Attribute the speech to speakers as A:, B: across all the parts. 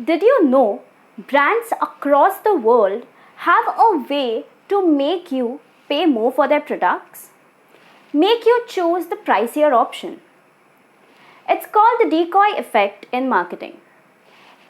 A: Did you know brands across the world have a way to make you pay more for their products? Make you choose the pricier option. It's called the decoy effect in marketing.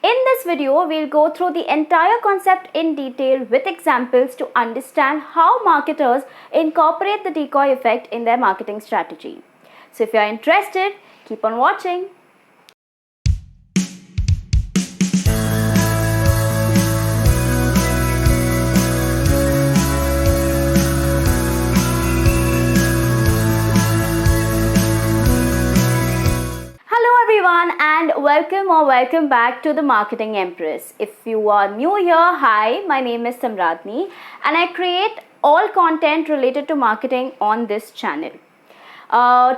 A: In this video, we'll go through the entire concept in detail with examples to understand how marketers incorporate the decoy effect in their marketing strategy. So if you're interested, keep on watching. And welcome back to the Marketing Empress. If you are new here, hi, my name is Samradni and I create all content related to marketing on this channel.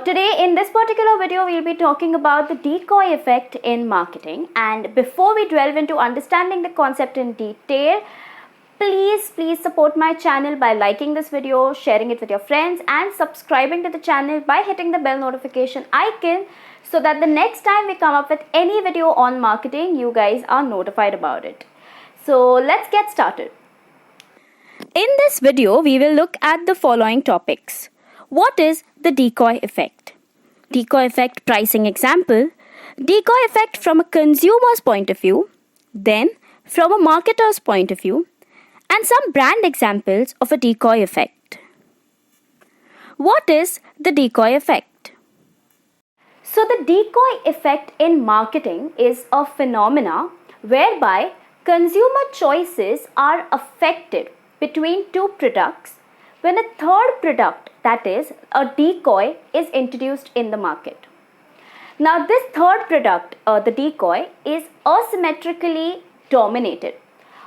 A: Today in this particular video, we'll be talking about the decoy effect in marketing. And before we delve into understanding the concept in detail, please support my channel by liking this video, sharing it with your friends and subscribing to the channel by hitting the bell notification icon so that the next time we come up with any video on marketing, you guys are notified about it. So let's get started. In this video, we will look at the following topics. What is the decoy effect? Decoy effect pricing example. Decoy effect from a consumer's point of view. Then from a marketer's point of view. And some brand examples of a decoy effect. What is the decoy effect? So the decoy effect in marketing is a phenomena whereby consumer choices are affected between two products when a third product, that is a decoy, is introduced in the market. Now this third product, the decoy, is asymmetrically dominated.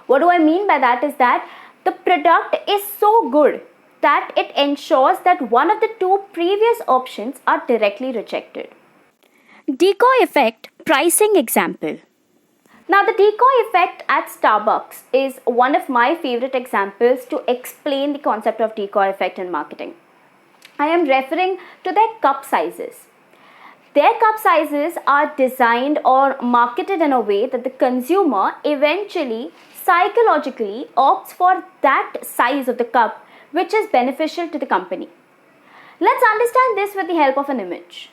A: What do I mean by that is that the product is so good that it ensures that one of the two previous options are directly rejected. Decoy effect pricing example. Now the decoy effect at Starbucks is one of my favorite examples to explain the concept of decoy effect in marketing. I am referring to their cup sizes. Their cup sizes are designed or marketed in a way that the consumer eventually psychologically opts for that size of the cup which is beneficial to the company. Let's understand this with the help of an image.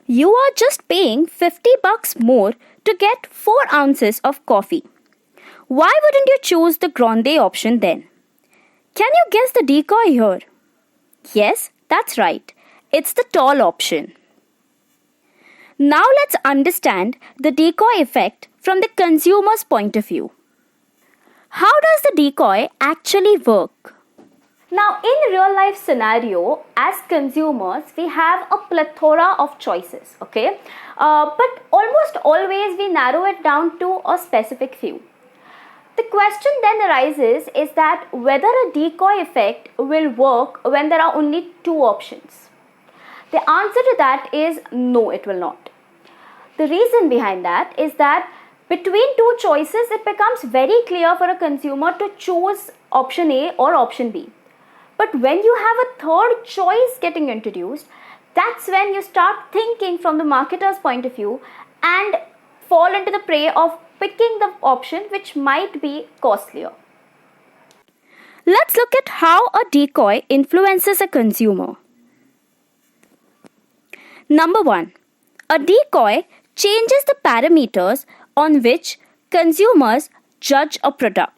A: You are just paying $50 more to get 4 ounces of coffee. Why wouldn't you choose the grande option then? Can you guess the decoy here? Yes, that's right. It's the tall option. Now let's understand the decoy effect from the consumer's point of view. How does the decoy actually work? Now in real life scenario, as consumers, we have a plethora of choices, okay? But almost always we narrow it down to a specific few. The question then arises is that whether a decoy effect will work when there are only 2 options. The answer to that is no, it will not. The reason behind that is that between 2 choices, it becomes very clear for a consumer to choose option A or option B. But when you have a third choice getting introduced, that's when you start thinking from the marketer's point of view and fall into the prey of picking the option which might be costlier. Let's look at how a decoy influences a consumer. Number 1. A decoy changes the parameters on which consumers judge a product.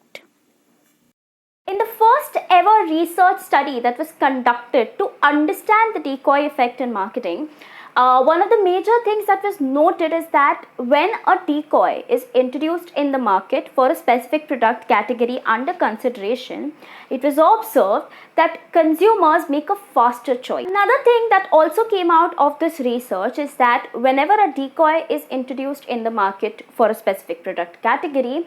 A: In the first ever research study that was conducted to understand the decoy effect in marketing, one of the major things that was noted is that when a decoy is introduced in the market for a specific product category under consideration, it was observed that consumers make a faster choice. Another thing that also came out of this research is that whenever a decoy is introduced in the market for a specific product category,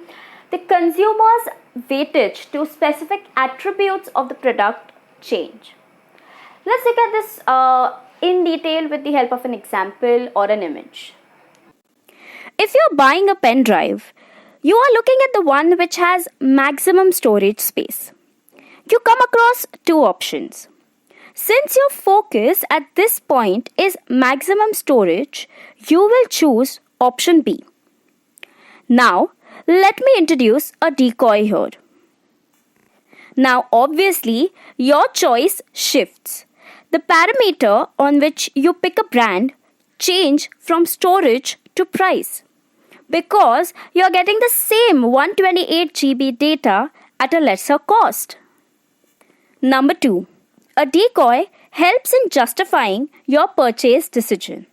A: the consumer's weightage to specific attributes of the product change. Let's look at this in detail with the help of an example or an image. If you're buying a pen drive, you are looking at the one which has maximum storage space. You come across 2 options. Since your focus at this point is maximum storage, you will choose option B. Now, let me introduce a decoy here. Now, obviously, your choice shifts. The parameter on which you pick a brand change from storage to price because you're getting the same 128 GB data at a lesser cost. Number 2. A decoy helps in justifying your purchase decision.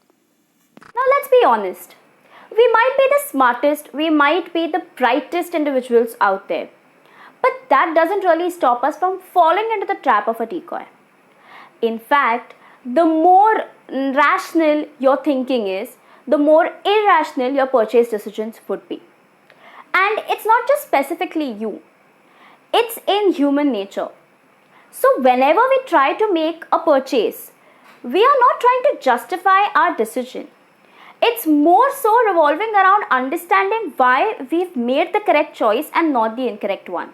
A: Now let's be honest. We might be the smartest, we might be the brightest individuals out there. But that doesn't really stop us from falling into the trap of a decoy. In fact, the more rational your thinking is, the more irrational your purchase decisions would be. And it's not just specifically you, it's in human nature. So, whenever we try to make a purchase, we are not trying to justify our decision. It's more so revolving around understanding why we've made the correct choice and not the incorrect one.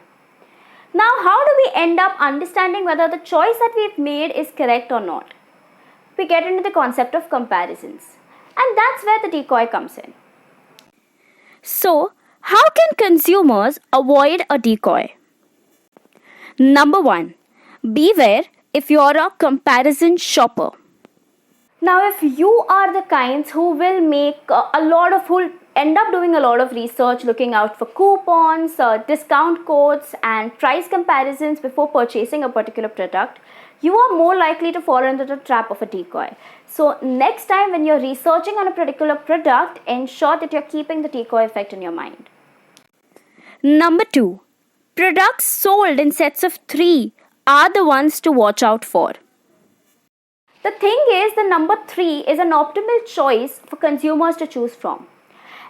A: Now, how do we end up understanding whether the choice that we've made is correct or not? We get into the concept of comparisons. And that's where the decoy comes in. So, how can consumers avoid a decoy? Number 1. Beware if you're a comparison shopper. Now, if you are the kinds who will who'll end up doing a lot of research, looking out for coupons, discount codes, and price comparisons before purchasing a particular product, you are more likely to fall into the trap of a decoy. So, next time when you're researching on a particular product, ensure that you're keeping the decoy effect in your mind. Number 2. Products sold in sets of 3 are the ones to watch out for. The thing is, the number 3 is an optimal choice for consumers to choose from.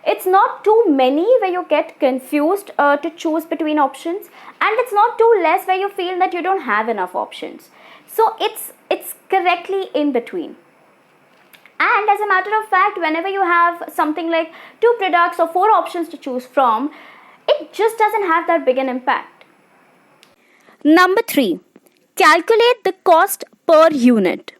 A: It's not too many where you get confused to choose between options, and it's not too less where you feel that you don't have enough options. So it's correctly in between. And as a matter of fact, whenever you have something like 2 products or 4 options to choose from, it just doesn't have that big an impact. Number 3. Calculate the cost per unit.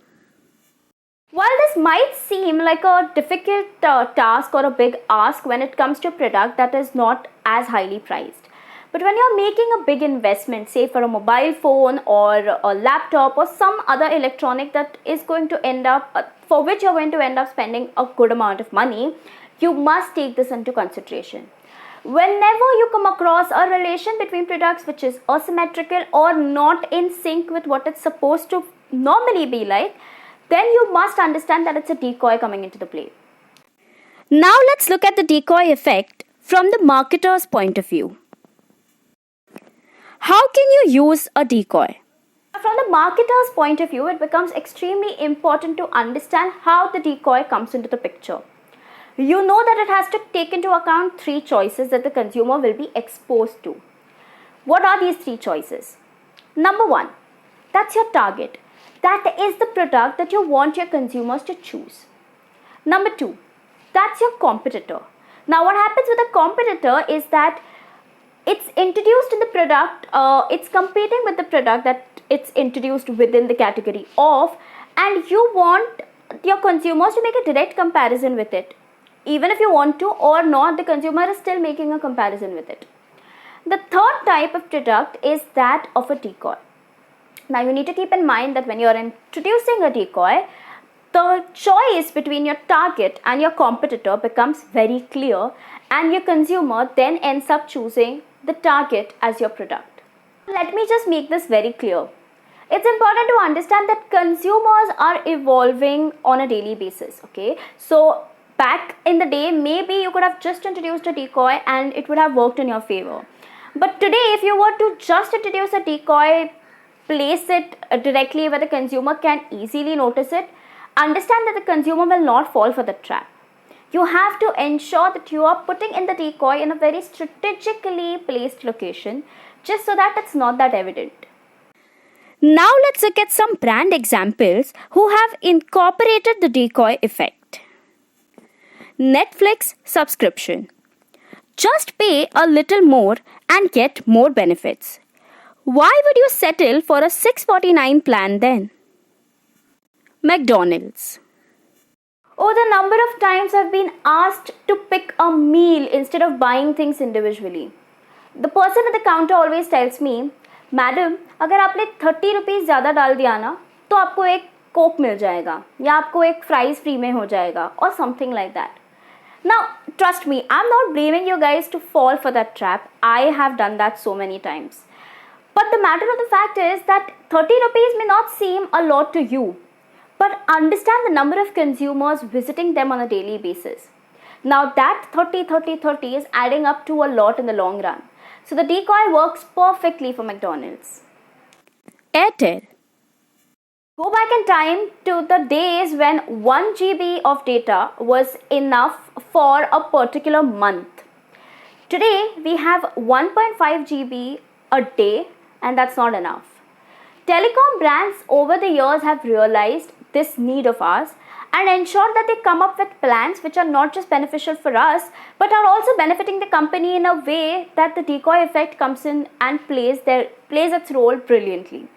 A: While this might seem like a difficult task or a big ask when it comes to a product that is not as highly priced, but when you're making a big investment, say for a mobile phone or a laptop or some other electronic that is going to end up, for which you're going to end up spending a good amount of money, you must take this into consideration. Whenever you come across a relation between products which is asymmetrical or not in sync with what it's supposed to normally be like, then you must understand that it's a decoy coming into the play. Now let's look at the decoy effect from the marketer's point of view. How can you use a decoy? From the marketer's point of view, it becomes extremely important to understand how the decoy comes into the picture. You know that it has to take into account 3 choices that the consumer will be exposed to. What are these 3 choices? Number 1, that's your target. That is the product that you want your consumers to choose. Number 2, that's your competitor. Now what happens with a competitor is that it's introduced in the product, it's competing with the product that it's introduced within the category of, and you want your consumers to make a direct comparison with it. Even if you want to or not, the consumer is still making a comparison with it. The third type of product is that of a decoy. Now you need to keep in mind that when you're introducing a decoy, the choice between your target and your competitor becomes very clear, and your consumer then ends up choosing the target as your product. Let me just make this very clear. It's important to understand that consumers are evolving on a daily basis, okay? So back in the day, maybe you could have just introduced a decoy and it would have worked in your favor. But today, if you were to just introduce a decoy, place it directly where the consumer can easily notice it, understand that the consumer will not fall for the trap. You have to ensure that you are putting in the decoy in a very strategically placed location, just so that it's not that evident. Now let's look at some brand examples who have incorporated the decoy effect. Netflix subscription. Just pay a little more and get more benefits. Why would you settle for a $6.49 plan then? McDonald's. Oh, the number of times I've been asked to pick a meal instead of buying things individually. The person at the counter always tells me, madam अगर आपने 30 rupees ज़्यादा डाल दिया ना तो आपको एक Coke मिल जाएगा या आपको एक फ्राइज़ फ्री में हो जाएगा और something like that. Now, trust me, I'm not blaming you guys to fall for that trap. I have done that so many times. But the matter of the fact is that 30 rupees may not seem a lot to you, but understand the number of consumers visiting them on a daily basis. Now that 30 is adding up to a lot in the long run. So the decoy works perfectly for McDonald's. Airtel. Go back in time to the days when 1 GB of data was enough for a particular month. Today we have 1.5 GB a day, and that's not enough. Telecom brands over the years have realized this need of ours and ensure that they come up with plans which are not just beneficial for us but are also benefiting the company in a way that the decoy effect comes in and plays its role brilliantly.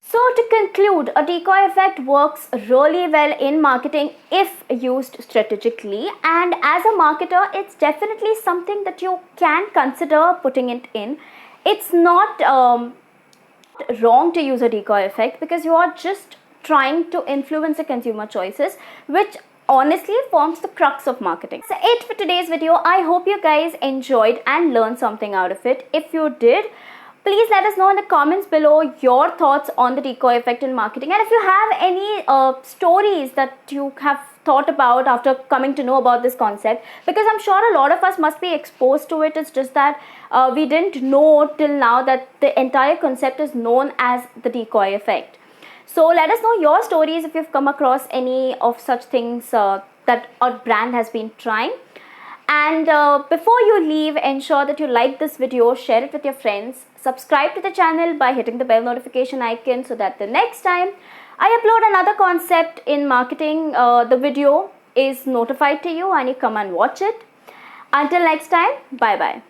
A: So to conclude, a decoy effect works really well in marketing if used strategically, and as a marketer it's definitely something that you can consider putting it in. It's not wrong to use a decoy effect because you are just trying to influence the consumer choices, which honestly forms the crux of marketing. So it for today's video. I hope you guys enjoyed and learned something out of it. If you did, please let us know in the comments below your thoughts on the decoy effect in marketing, and if you have any stories that you have thought about after coming to know about this concept, because I'm sure a lot of us must be exposed to it. It's just that we didn't know till now that the entire concept is known as the decoy effect. So let us know your stories if you've come across any of such things that our brand has been trying. And before you leave, ensure that you like this video, share it with your friends, subscribe to the channel by hitting the bell notification icon so that the next time I upload another concept in marketing, the video is notified to you and you come and watch it. Until next time, bye bye.